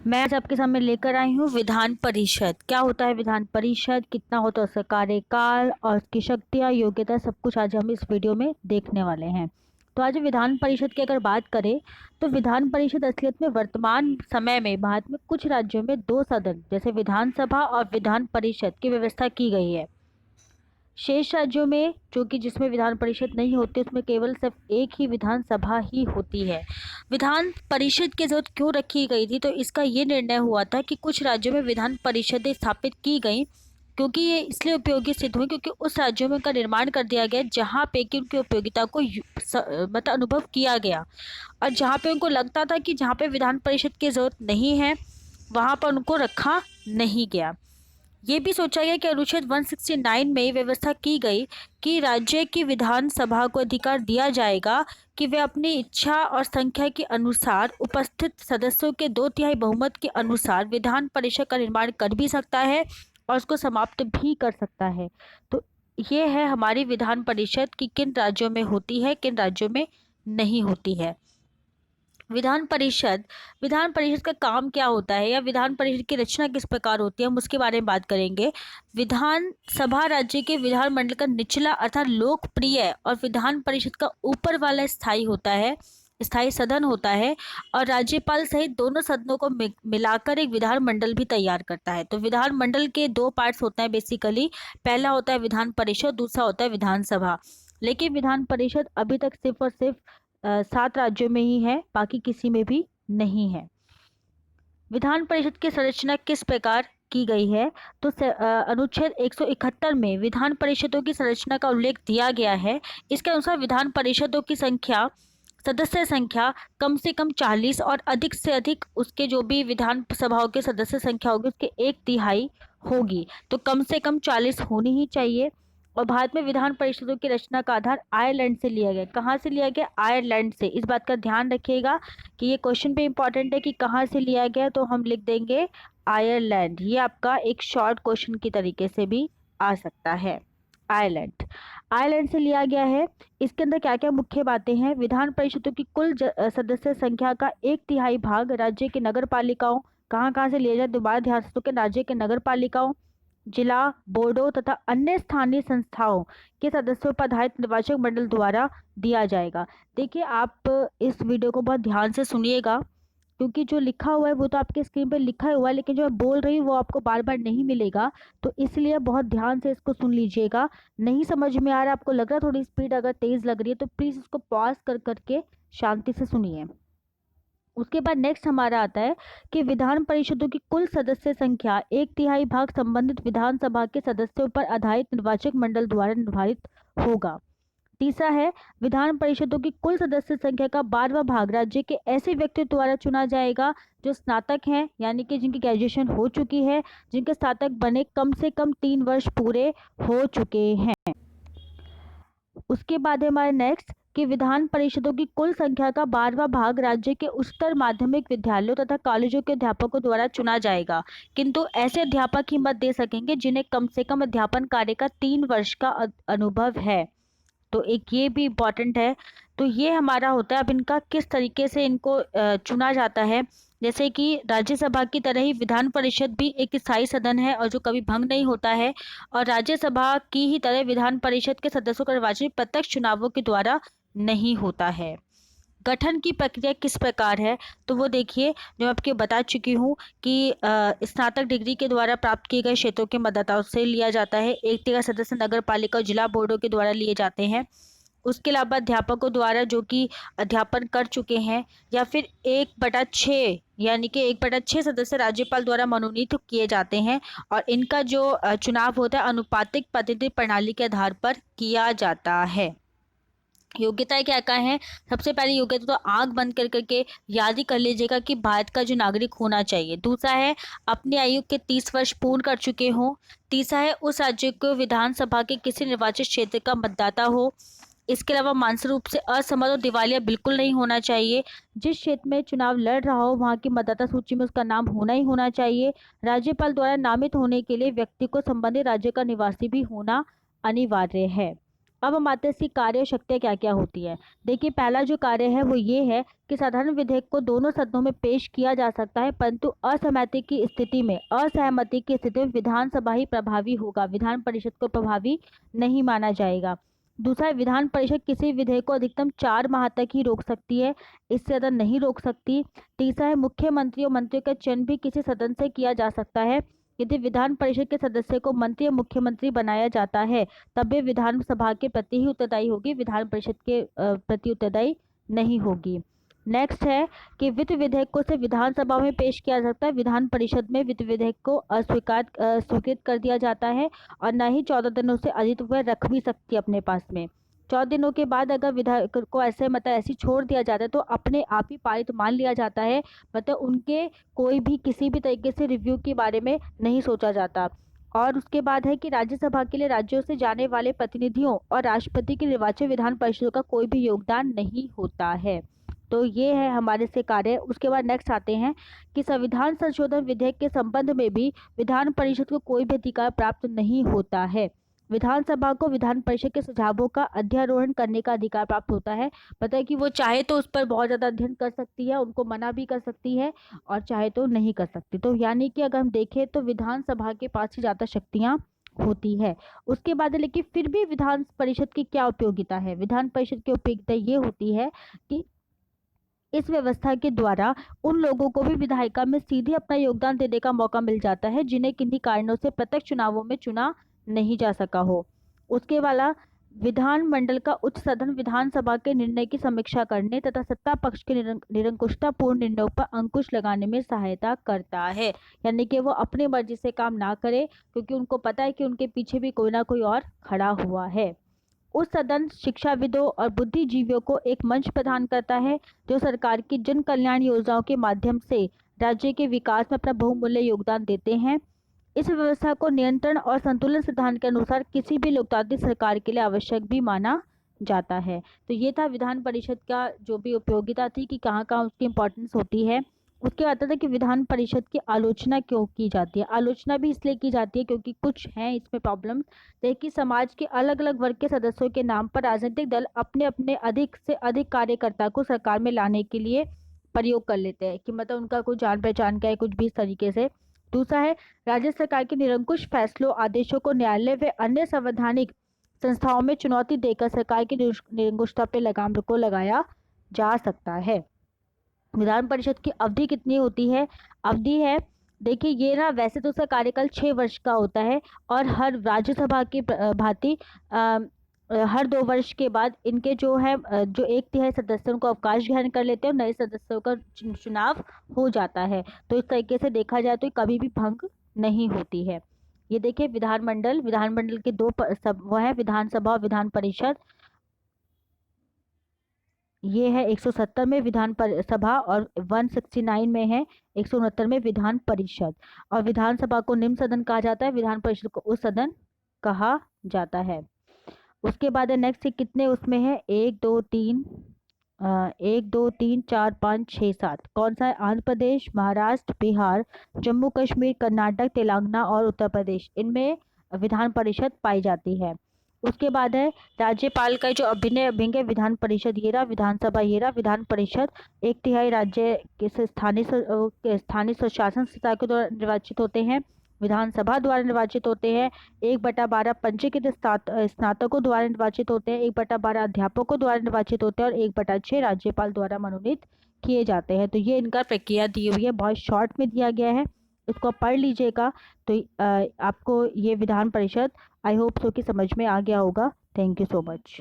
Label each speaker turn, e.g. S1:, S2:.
S1: मैं आज आपके सामने लेकर आई हूँ विधान परिषद। क्या होता है विधान परिषद, कितना होता है उसका कार्यकाल और उसकी शक्तियाँ, योग्यता, सब कुछ आज हम इस वीडियो में देखने वाले हैं। तो आज विधान परिषद की अगर बात करें तो विधान परिषद असलियत में वर्तमान समय में भारत में कुछ राज्यों में दो सदन जैसे विधानसभा और विधान परिषद की व्यवस्था की गई है। शेष राज्यों में जो कि जिसमें विधान परिषद नहीं होती उसमें केवल सिर्फ एक ही विधानसभा ही होती है। विधान परिषद की जरूरत क्यों रखी गई थी, तो इसका ये निर्णय हुआ था कि कुछ राज्यों में विधान परिषदें स्थापित की गई क्योंकि ये इसलिए उपयोगी सिद्ध हुई क्योंकि उस राज्यों में का निर्माण कर दिया गया जहाँ पे कि उनकी उपयोगिता को मतलब अनुभव किया गया, और जहाँ पे उनको लगता था कि जहाँ पे विधान परिषद की जरूरत नहीं है वहाँ पर उनको रखा नहीं गया। ये भी सोचा गया कि अनुच्छेद 169 में व्यवस्था की गई कि राज्य की विधानसभा को अधिकार दिया जाएगा कि वे अपनी इच्छा और संख्या के अनुसार उपस्थित सदस्यों के 2/3 बहुमत के अनुसार विधान परिषद का निर्माण कर भी सकता है और उसको समाप्त भी कर सकता है। तो ये है हमारी विधान परिषद कि किन राज्यों में होती है, किन राज्यों में नहीं होती है। विधान परिषद का काम क्या होता है या विधान परिषद की रचना किस प्रकार होती है, हम उसके बारे में बात करेंगे। विधान सभा राज्य के विधानमंडल का निचला अर्थात लोकप्रिय और विधान परिषद का ऊपर वाला स्थायी सदन होता है और राज्यपाल सहित दोनों सदनों को मिलाकर एक विधानमंडल भी तैयार करता है। तो विधानमंडल के दो पार्ट्स होते हैं बेसिकली। पहला होता है विधान परिषद, दूसरा होता है विधानसभा। लेकिन विधान परिषद अभी तक सिर्फ और सिर्फ 7 राज्यों में ही है, बाकी किसी में भी नहीं है। विधान परिषद की संरचना किस प्रकार की गई है, तो अनुच्छेद 171 में विधान परिषदों की संरचना का उल्लेख दिया गया है। इसके अनुसार विधान परिषदों की सदस्य संख्या कम से कम 40 और अधिक से अधिक उसके जो भी विधान सभाओं के सदस्य संख्या होगी उसके 1/3 होगी। तो कम से कम 40 होनी ही चाहिए। और भारत में विधान परिषदों की रचना का आधार आयरलैंड से लिया गया। कहाँ से लिया गया? आयरलैंड से। इस बात का ध्यान रखिएगा कि ये क्वेश्चन पे इंपॉर्टेंट है कि कहाँ से लिया गया, तो हम लिख देंगे आयरलैंड। ये आपका एक शॉर्ट क्वेश्चन की तरीके से भी आ सकता है। आयरलैंड से लिया गया है। इसके अंदर क्या क्या मुख्य बातें हैं? विधान परिषदों की कुल सदस्य संख्या का 1/3 भाग राज्य के नगर पालिकाओं, कहाँ से लिया जाए दोबारा ध्यान से, तो राज्य के नगर पालिकाओं, जिला बोर्डों तथा अन्य स्थानीय संस्थाओं के सदस्यों पर आधारित निर्वाचक मंडल द्वारा दिया जाएगा। देखिए आप इस वीडियो को बहुत ध्यान से सुनिएगा क्योंकि जो लिखा हुआ है वो तो आपके स्क्रीन पर लिखा हुआ है, लेकिन जो मैं बोल रही हूँ वो आपको बार बार नहीं मिलेगा, तो इसलिए बहुत ध्यान से इसको सुन लीजिएगा। नहीं समझ में आ रहा, आपको लग रहा है थोड़ी स्पीड अगर तेज लग रही है, तो प्लीज़ इसको पॉज कर करके शांति से सुनिए। उसके बाद नेक्स्ट हमारा आता है कि विधान परिषदों की कुल सदस्य संख्या 1/3 भाग संबंधित विधानसभा के सदस्यों पर आधारित निर्वाचक मंडल द्वारा निर्धारित होगा। तीसरा है विधान परिषदों की कुल सदस्य संख्या का 12वां भाग राज्य के ऐसे व्यक्ति द्वारा चुना जाएगा जो स्नातक हैं, यानी कि जिनकी ग्रेजुएशन हो चुकी है, जिनके स्नातक बने कम से कम 3 वर्ष पूरे हो चुके हैं। उसके बाद है हमारे नेक्स्ट कि विधान परिषदों की कुल संख्या का 12वां भाग राज्य के उच्चतर माध्यमिक विद्यालयों तथा कॉलेजों के अध्यापकों द्वारा चुना जाएगा, किंतु ऐसे अध्यापक ही मत दे सकेंगे जिन्हें कम से कम अध्यापन कार्य का 3 वर्ष का अनुभव है। तो एक ये भी इम्पॉर्टेंट है। तो ये हमारा होता है। अब इनका किस तरीके से इनको चुना जाता है, जैसे कि राज्यसभा की तरह ही विधान परिषद भी एक स्थायी सदन है और जो कभी भंग नहीं होता है, और राज्यसभा की ही तरह विधान परिषद के सदस्यों का निर्वाचन प्रत्यक्ष चुनावों के द्वारा नहीं होता है। गठन की प्रक्रिया किस प्रकार है, तो वो देखिए जो मैं आपको बता चुकी हूँ कि स्नातक डिग्री के द्वारा प्राप्त किए गए क्षेत्रों के मतदाताओं से लिया जाता है। 1/3 सदस्य नगर पालिका और जिला बोर्डों के द्वारा लिए जाते हैं। उसके अलावा अध्यापकों द्वारा जो कि अध्यापन कर चुके हैं, या फिर 1/6 यानी कि 1/6 सदस्य राज्यपाल द्वारा मनोनीत किए जाते हैं, और इनका जो चुनाव होता है अनुपातिक प्रतिनिधि प्रणाली के आधार पर किया जाता है। योग्यताएं क्या क्या हैं? सबसे पहली योग्यता तो आंख बंद कर करके याद ही कर लीजिएगा कि भारत का जो नागरिक होना चाहिए। दूसरा है अपनी आयु के 30 वर्ष पूर्ण कर चुके हों। तीसरा है उस राज्य को विधानसभा के किसी निर्वाचित क्षेत्र का मतदाता हो। इसके अलावा मानसिक रूप से असमर्थ और दिवालिया बिल्कुल नहीं होना चाहिए। जिस क्षेत्र में चुनाव लड़ रहा हो वहाँ की मतदाता सूची में उसका नाम होना ही होना चाहिए। राज्यपाल द्वारा नामित होने के लिए व्यक्ति को संबंधित राज्य का निवासी भी होना अनिवार्य है। अब हम आते हैं इसकी कार्य शक्तियाँ क्या क्या होती है। देखिए, पहला जो कार्य है वो ये है कि साधारण विधेयक को दोनों सदनों में पेश किया जा सकता है, परंतु असहमति की स्थिति में विधानसभा ही प्रभावी होगा, विधान परिषद को प्रभावी नहीं माना जाएगा। दूसरा, विधान परिषद किसी विधेयक को अधिकतम 4 माह तक ही रोक सकती है, इससे ज़्यादा नहीं रोक सकती। तीसरा है, मुख्यमंत्री और मंत्रियों का चयन भी किसी सदन से किया जा सकता है। यदि विधान परिषद के सदस्य को मंत्री या मुख्यमंत्री बनाया जाता है, तब वे विधानसभा के प्रति ही उत्तरदायी होगी, विधान परिषद के प्रति उत्तरदायी नहीं होगी। नेक्स्ट है कि वित्त विधेयक को सिर्फ विधानसभा में पेश किया जाता है, विधान परिषद में वित्त विधेयक को स्वीकृत कर दिया जाता है, और न ही 14 दिनों से अधिक वह रख भी सकती है अपने पास में। 14 दिनों के बाद अगर विधायक को ऐसे छोड़ दिया जाता है तो अपने आप ही पारित मान लिया जाता है, मतलब उनके कोई भी किसी भी तरीके से रिव्यू के बारे में नहीं सोचा जाता। और उसके बाद है कि राज्यसभा के लिए राज्यों से जाने वाले प्रतिनिधियों और राष्ट्रपति के निर्वाचन विधान परिषद का कोई भी योगदान नहीं होता है। तो ये है हमारे से कार्य। उसके बाद नेक्स्ट आते हैं कि संविधान संशोधन विधेयक के संबंध में भी विधान परिषद को कोई भी अधिकार प्राप्त नहीं होता है। विधानसभा को विधान परिषद के सुझावों का अध्यारोहण करने का अधिकार प्राप्त होता है, पता है कि वो चाहे तो उस पर बहुत ज़्यादा अध्ययन कर सकती है, उनको मना भी कर सकती है, और चाहे तो नहीं कर सकती। तो यानी कि अगर हम देखें तो विधानसभा के पास ही ज़्यादा शक्तियाँ होती है। उसके बाद लेकिन फिर भी विधान परिषद की क्या उपयोगिता है? विधान परिषद की उपयोगिता ये होती है कि इस व्यवस्था के द्वारा उन लोगों को भी विधायिका में सीधे अपना योगदान देने का मौका मिल जाता है जिन्हें किन्हीं कारणों से प्रत्यक्ष चुनावों में चुना नहीं जा सका हो। उसके वाला विधानमंडल का उच्च सदन विधानसभा के निर्णय की समीक्षा करने तथा सत्ता पक्ष के निरंकुशतापूर्ण निर्णयों पर अंकुश लगाने में सहायता करता है, यानी कि वो अपनी मर्जी से काम ना करे, क्योंकि उनको पता है कि उनके पीछे भी कोई ना कोई और खड़ा हुआ है। उस सदन शिक्षाविदों और बुद्धिजीवियों को एक मंच प्रदान करता है जो सरकार की जन कल्याण योजनाओं के माध्यम से राज्य के विकास में अपना बहुमूल्य योगदान देते हैं। इस व्यवस्था को नियंत्रण और संतुलन सिद्धांत के अनुसार किसी भी लोकतांत्रिक सरकार के लिए आवश्यक भी माना जाता है। तो ये था विधान परिषद का जो भी उपयोगिता थी कि कहाँ कहाँ उसकी इम्पोर्टेंस होती है। उसके बाद आता था कि विधान परिषद की आलोचना क्यों की जाती है। आलोचना भी इसलिए की जाती है क्योंकि कुछ हैं इसमें प्रॉब्लम, देखिए समाज के अलग अलग वर्ग के सदस्यों के नाम पर राजनीतिक दल अपने अपने अधिक से अधिक कार्यकर्ता को सरकार में लाने के लिए प्रयोग कर लेते हैं, कि मतलब उनका कोई जान पहचान का है कुछ भी इस तरीके से। दूसरा है, राज्य सरकार के निरंकुश फैसलों आदेशों को न्यायालय व अन्य संवैधानिक संस्थाओं में चुनौती देकर सरकार की निरंकुशता पर लगाम को लगाया जा सकता है। विधान परिषद की अवधि कितनी होती है? अवधि है, देखिए ये ना वैसे तो उसका कार्यकाल 6 वर्ष का होता है, और हर राज्यसभा की भांति हर 2 वर्ष के बाद इनके जो है जो 1/3 सदस्यों को अवकाश ग्रहण कर लेते हैं और नए सदस्यों का चुनाव हो जाता है। तो इस तरीके से देखा जाए तो कभी भी भंग नहीं होती है। ये देखिए विधानमंडल के वो है विधानसभा और विधान परिषद। ये है 170 में विधान सभा और 169 में है 169 में विधान परिषद। और विधानसभा को निम्न सदन कहा जाता है, विधान परिषद को उच्च सदन कहा जाता है। उसके बाद नेक्स्ट कितने उसमें है 1 2 3 4 5 6 7 कौन सा है? आंध्र प्रदेश, महाराष्ट्र, बिहार, जम्मू कश्मीर, कर्नाटक, तेलंगाना और उत्तर प्रदेश, इनमें विधान परिषद पाई जाती है। उसके बाद है राज्यपाल का जो अभिन्न विधान परिषद ये रहा, विधानसभा ये रहा, विधान परिषद 1/3 राज्य के स्थानीय स्वशासन संस्था के द्वारा निर्वाचित होते हैं, विधानसभा द्वारा निर्वाचित होते हैं, 1/12 पंजीकृत स्नातकों द्वारा निर्वाचित होते हैं, 1/12 अध्यापकों द्वारा निर्वाचित होते हैं और 1/6 राज्यपाल द्वारा मनोनीत किए जाते हैं। तो ये इनका प्रक्रिया दी हुई है, बहुत शॉर्ट में दिया गया है, इसको पढ़ लीजिएगा। तो आपको ये Vidhan Parishad I hope so कि समझ में आ गया होगा। Thank you so much.